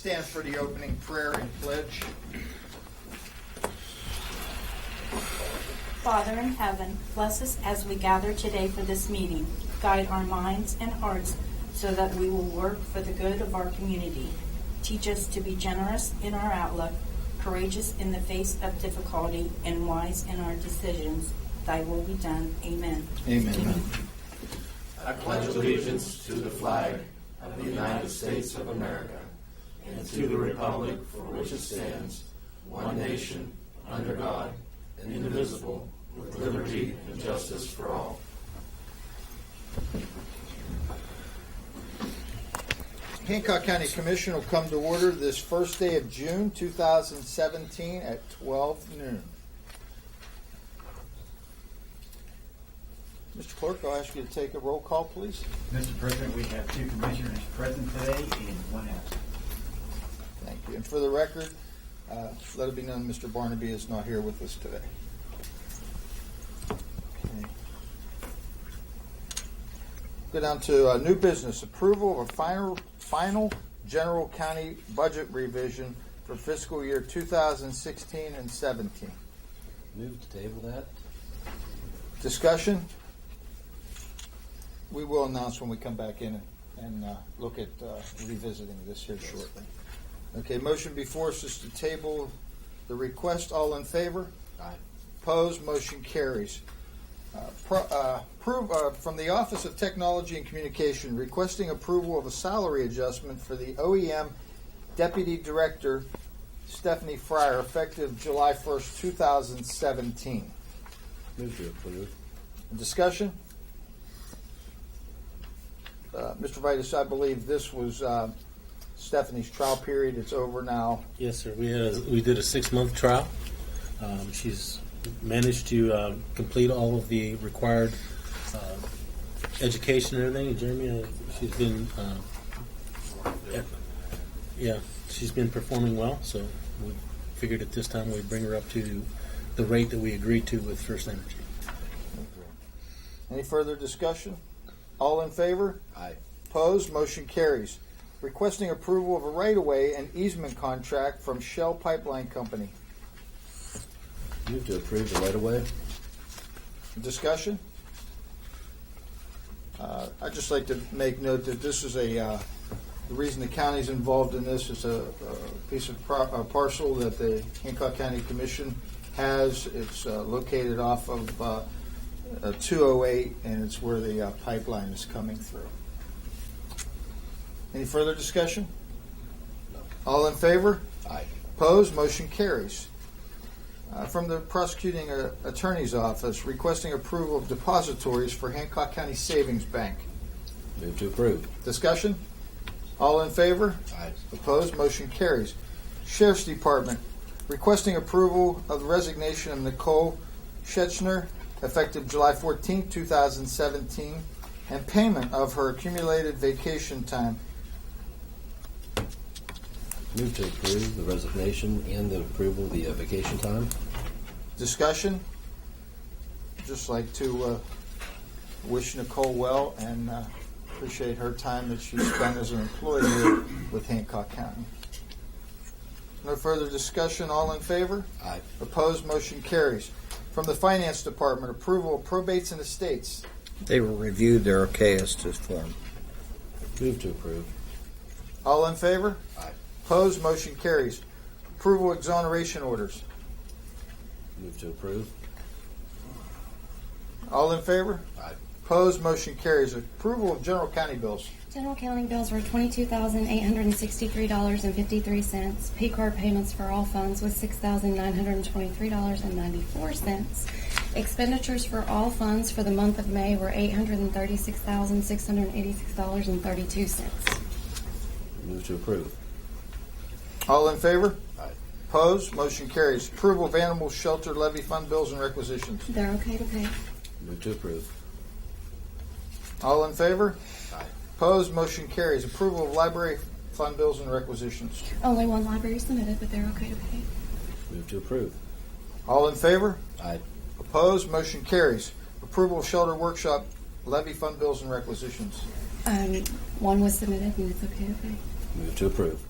stand for the opening prayer and pledge. Father in heaven, bless us as we gather today for this meeting. Guide our minds and hearts so that we will work for the good of our community. Teach us to be generous in our outlook, courageous in the face of difficulty, and wise in our decisions. Thy will be done. Amen. Amen. I pledge allegiance to the flag of the United States of America and to the republic for which it stands, one nation, under God, indivisible, with liberty and justice for all. Hancock County Commission will come to order this first day of June 2017 at 12 noon. Mr. Clerk, I'll ask you to take a roll call, please. Mr. President, we have 2 commissioners present today and 1 absent. Thank you. And for the record, let it be known Mr. Barnaby is not here with us today. Okay. Go down to new business. Approval of a final general county budget revision for fiscal year 2016 and 17. Move to table that. Discussion? We will announce when we come back in and look at revisiting this here shortly. Okay, motion before us is to table the request. All in favor? Aye. Opposed? Motion carries. From the Office of Technology and Communication, requesting approval of a salary adjustment for the OEM Deputy Director, Stephanie Fryer, effective July 1st, 2017. Move to approve. Discussion? Mr. Vitus, I believe this was Stephanie's trial period. It's over now. Yes, sir. We did a 6-month trial. She's managed to complete all of the required education and everything. And Jeremy, she's been she's been performing well. So we figured at this time we'd bring her up to the rate that we agreed to with First Energy. Any further discussion? All in favor? Aye. Opposed? Motion carries. Requesting approval of a right-of-way and easement contract from Shell Pipeline Company. Move to approve the right-of-way. Discussion? I'd just like to make note that this is the reason the county's involved in this is a piece of parcel that the Hancock County Commission has. It's located off of 208, and it's where the pipeline is coming through. Any further discussion? No. All in favor? Aye. Opposed? Motion carries. From the Prosecuting Attorney's Office, requesting approval of depositories for Hancock County Savings Bank. Move to approve. Discussion? All in favor? Aye. Opposed? Motion carries. Sheriff's Department, requesting approval of the resignation of Nicole Schechner, effective July 14, 2017, and payment of her accumulated vacation time. Move to approve the resignation and the approval of the vacation time. Discussion? Just like to wish Nicole well and appreciate her time that she spent as an employee here with Hancock County. No further discussion. All in favor? Aye. Opposed? Motion carries. From the Finance Department, approval of probates and estates. They were reviewed. They're okay as to form. Move to approve. All in favor? Aye. Opposed? Motion carries. Approval exoneration orders. Move to approve. All in favor? Aye. Opposed? Motion carries. Approval of general county bills. General county bills were $22,863.53. P-card payments for all funds was $6,923.94. Expenditures for all funds for the month of May were $836,686.32. Move to approve. All in favor? Aye. Opposed? Motion carries. Approval of animal shelter levy fund bills and requisitions. They're okay to pay. Move to approve. All in favor? Aye. Opposed? Motion carries. Approval of library fund bills and requisitions. Only one library submitted, but they're okay to pay. Move to approve. All in favor? Aye. Opposed? Motion carries. Approval of shelter workshop levy fund bills and requisitions. One was submitted, and it's okay to pay. Move to approve.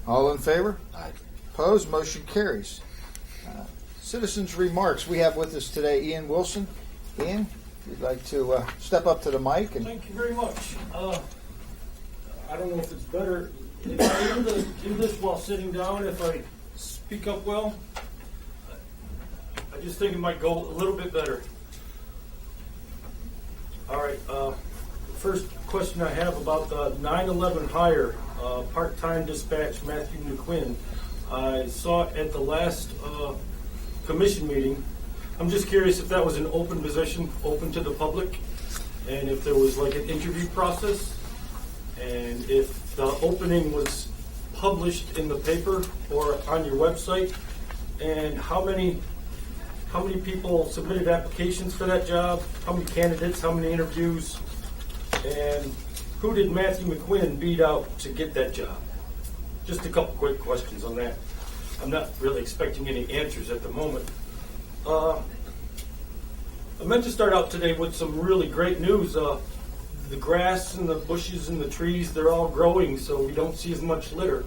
All in favor? Aye. Opposed? Motion carries. Citizens' remarks. We have with us today Ian Wilson. Ian, if you'd like to step up to the mic. And Thank you very much. I don't know if it's better if I do this while sitting down, if I speak up well. I just think it might go a little bit better. All right. First question I have about the 9/11 hire, part-time dispatch Matthew McQuinn. I saw it at the last commission meeting. I'm just curious if that was an open position, open to the public, and if there was like an interview process, and if the opening was published in the paper or on your website, and how many people submitted applications for that job, how many candidates, how many interviews, and who did Matthew McQuinn beat out to get that job? Just a couple quick questions on that. I'm not really expecting any answers at the moment. I meant to start out today with some really great news. The grass and the bushes and the trees, they're all growing, so we don't see as much litter.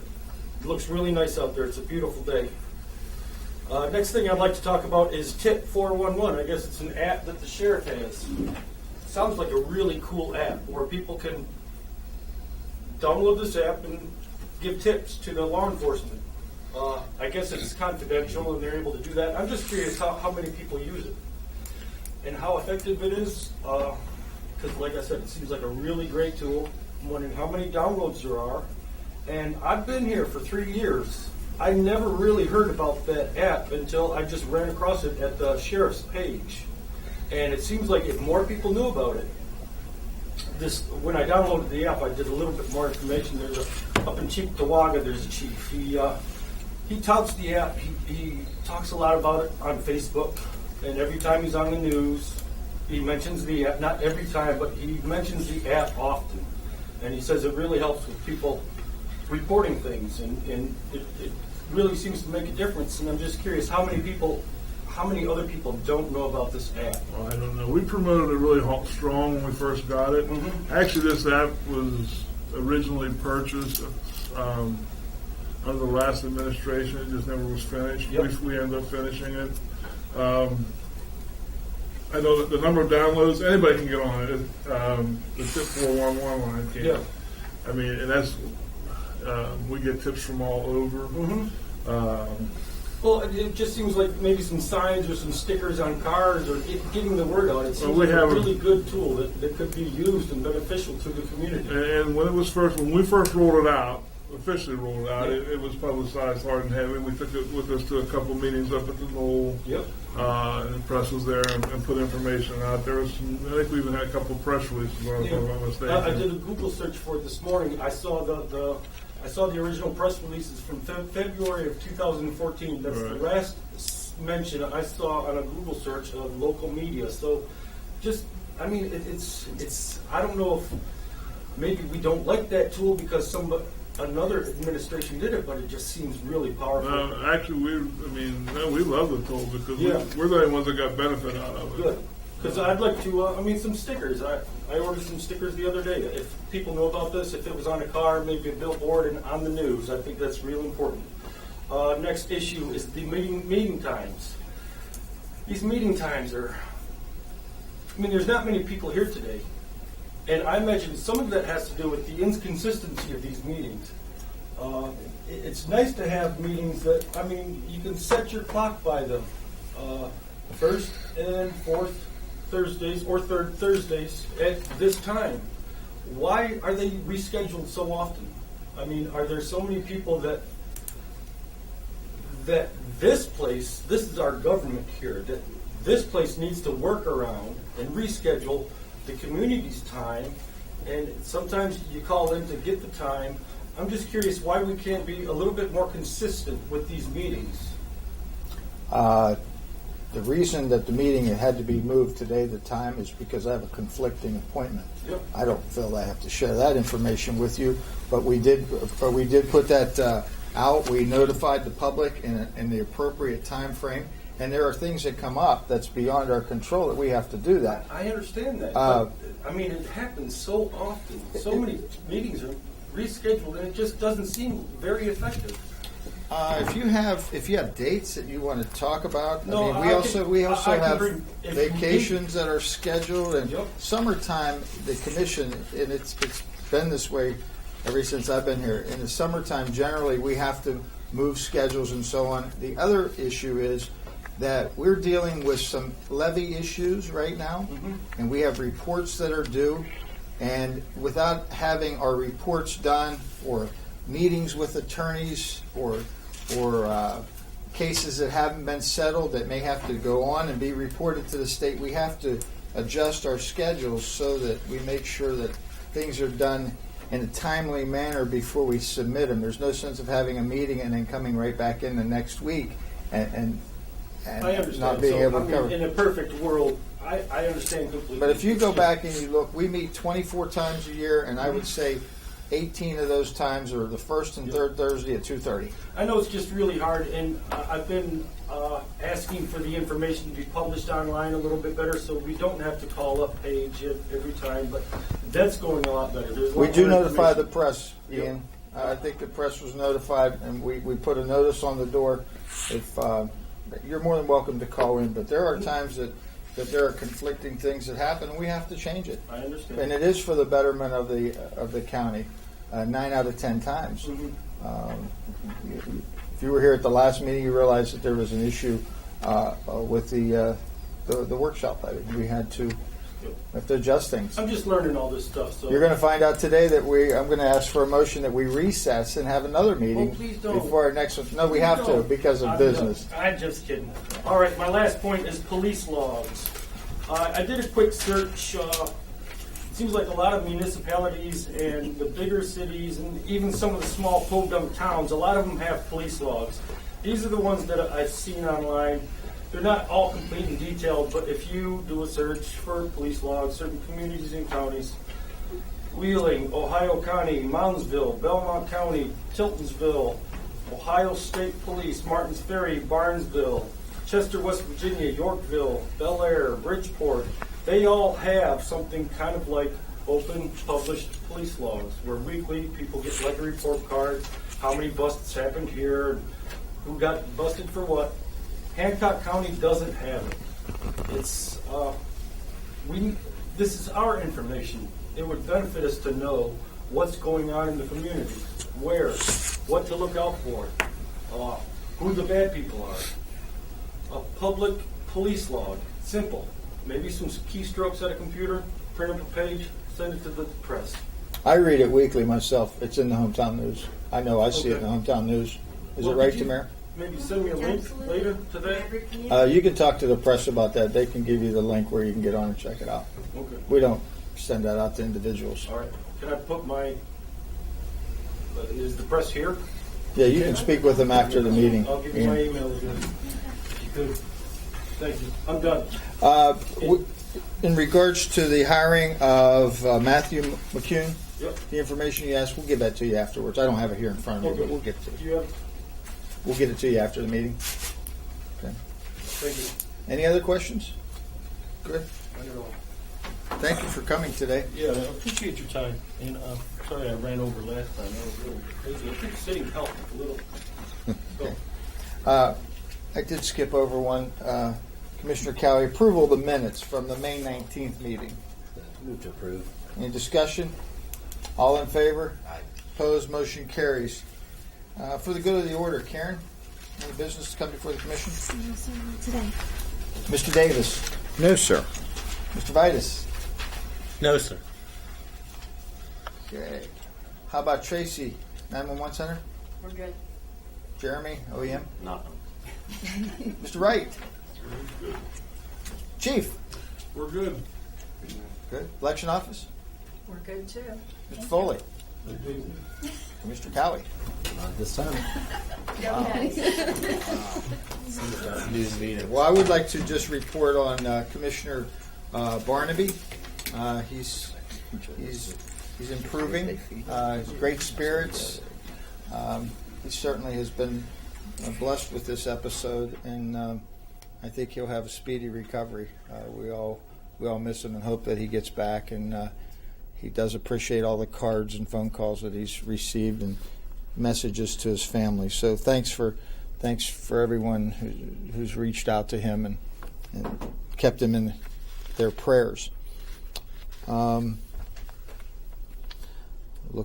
It looks really nice out there. It's a beautiful day. Next thing I'd like to talk about is Tip 411. I guess it's an app that the sheriff has. Sounds like a really cool app where people can download this app and give tips to the law enforcement. I guess it's confidential and they're able to do that. I'm just curious how many people use it and how effective it is. Because like I said, it seems like a really great tool. I'm wondering how many downloads there are. And I've been here for 3 years. I never really heard about that app until I just ran across it at the sheriff's page. And it seems like if more people knew about it, when I downloaded the app, I did a little bit more information. Up in Cheektowaga, there's a chief. He touts the app. He talks a lot about it on Facebook. And every time he's on the news, he mentions the app. Not every time, but he mentions the app often. And he says it really helps with people reporting things. And it really seems to make a difference. And I'm just curious, how many other people don't know about this app? Well, I don't know. We promoted it really strong when we first got it. Mhm. Actually, this app was originally purchased under the last administration. It just never was finished. Yep. We ended up finishing it. I know that the number of downloads, anybody can get on it. The Tip 411 line can. Yeah. I mean, and that's, we get tips from all over. Mm-hmm. Well, it just seems like maybe some signs or some stickers on cars or getting the word out. It seems we like a have really good tool that could be used and beneficial to the community. And when we first rolled it out, officially rolled it out, Yeah. it was publicized hard and heavy. We took it with us to a couple meetings up at the Knoll. Yep. And the press was there and put information out. There was I think we even had a couple of press releases, if I'm not mistaken. I did a Google search for it this morning. I saw the original press releases from February of 2014. That's the Right. last mention I saw on a Google search of local media. So, I mean, it's. I don't know if maybe we don't like that tool because another administration did it, but it just seems really powerful. Actually, we love the tool because Yeah. we're the only ones that got benefit out of it. Good. Because I'd like to, some stickers. I ordered some stickers the other day. If people know about this, if it was on a car, maybe a billboard and on the news, I think that's real important. Next issue is the meeting times. These meeting times are, there's not many people here today. And I imagine some of that has to do with the inconsistency of these meetings. It's nice to have meetings that, you can set your clock by them. First and fourth Thursdays or third Thursdays at this time. Why are they rescheduled so often? Are there so many people that this is our government here, that this place needs to work around and reschedule the community's time, and sometimes you call in to get the time. I'm just curious why we can't be a little bit more consistent with these meetings. the reason that the meeting had to be moved today, the time, is because I have a conflicting appointment. Yep. I don't feel I have to share that information with you, but we did put that out. We notified the public in the appropriate time frame, and there are things that come up that's beyond our control that we have to do that. I understand that. But, it happens so often. So many meetings are rescheduled, and it just doesn't seem very effective. If you have dates that you want to talk about, No, I mean, we also I can have bring- if we vacations that are scheduled, and Yep. summertime. The commission, and it's been this way ever since I've been here. In the summertime, generally, we have to move schedules and so on. The other issue is that we're dealing with some levy issues right now, and we have reports that are due, and without having our reports done or meetings with attorneys or cases that haven't been settled that may have to go on and be reported to the state, we have to adjust our schedules so that we make sure that things are done in a timely manner before we submit them. There's no sense of having a meeting and then coming right back in the next week and I understand. not being So, able to I cover. mean, in a perfect world, I understand completely. But if you It's go just- back and you look, we meet 24 times a year, and I would say 18 of those times are the first and third Thursday at 2:30. I know it's just really hard, and I've been asking for the information to be published online a little bit better, so we don't have to call up Paige every time. But that's going a lot better. There's a We lot do more notify the information. press, Yep. Ian. I think the press was notified, and we put a notice on the door. If you're more than welcome to call in, but there are times that there are conflicting things that happen, and we have to change it. I understand. And it is for the betterment of the county. 9 out of 10 times. Mhm. If you were here at the last meeting, you realized that there was an issue with the workshop. We had to adjust things. I'm just learning all this stuff. So You're going to find out today that I'm going to ask for a motion that we recess and have another meeting please don't. before our next one. No, we have to Don't. because of I'm business. not- I'm just kidding. All right, my last point is police logs. I did a quick search. It seems like a lot of municipalities and the bigger cities and even some of the small podunk towns, a lot of them have police logs. These are the ones that I've seen online. They're not all complete and detailed, but if you do a search for police logs, certain communities and counties, Wheeling, Ohio County, Moundsville, Belmont County, Tiltonsville, Ohio State Police, Martins Ferry, Barnesville, Chester, West Virginia, Yorkville, Bel Air, Bridgeport, they all have something kind of like open, published police logs, where weekly people get like a report card, how many busts happened here, who got busted for what. Hancock County doesn't have it. It's this is our information. It would benefit us to know what's going on in the community, where, what to look out for, who the bad people are. A public police log, simple. Maybe some keystrokes at a computer, print up a page, send it to the press. I read it weekly myself. It's in the Hometown News. I know I see it in the Hometown News. Is it Well, right, could you Tamara? Maybe send me a link later today. You can talk to the press about that. They can give you the link where you can get on and check it out. Okay. We don't send that out to individuals. All right. Can I put my? Is the press here? Yeah, you can speak with them after the meeting. I'll give you my email address. If you could. Thank you. I'm done. In regards to the hiring of Matthew McCune, Yep. the information you asked, we'll give that to you afterwards. I don't have it here in front of me, but we'll get it to you. You have. We'll get it to you after the meeting. Okay. Thank you. Any other questions? Good. I don't know. Thank you for coming today. Yeah, I appreciate your time. And sorry I ran over last time. That was really crazy. I think sitting helped a little. So, I did skip over one. Commissioner Cowie, approval of the minutes from the May 19th meeting. Move to approve. Any discussion? All in favor? Opposed? Motion carries. For the good of the order, Karen, any business to come before the commission? No, sir, not today. Mr. Davis, No, sir. Mr. Vitus. No, sir. Okay. How about Tracy, 911 Center? We're good. Jeremy, OEM? Nothing. Mr. Wright? Chief? We're good. Good. Election Office? We're good too. Mr. Foley? Mr. Cowie? Not this time. News meeting. Well, I would like to just report on Commissioner Barnaby. He's improving. Great spirits. He certainly has been blessed with this episode, and I think he'll have a speedy recovery. We all miss him and hope that he gets back. And he does appreciate all the cards and phone calls that he's received and messages to his family. So thanks for everyone who's reached out to him and kept him in their prayers. Look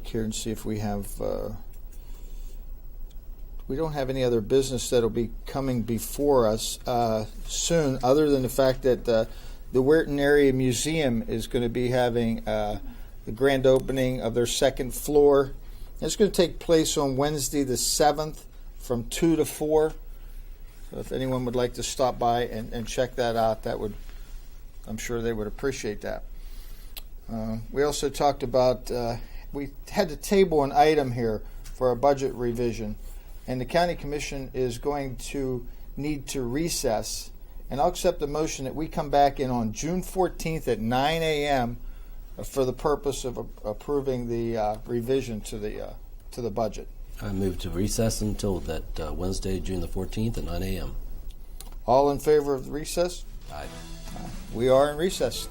here and see if we have. We don't have any other business that'll be coming before us soon, other than the fact that the Weirton Area Museum is going to be having the grand opening of their second floor. It's going to take place on Wednesday the 7th from 2 to 4. So if anyone would like to stop by and check that out, I'm sure they would appreciate that. We also talked about, we had to table an item here for a budget revision, and the County Commission is going to need to recess. And I'll accept the motion that we come back in on June 14th at 9 a.m. for the purpose of approving the revision to the budget. I move to recess until that Wednesday, June the 14th at 9 a.m. All in favor of the recess? Aye. We are in recess.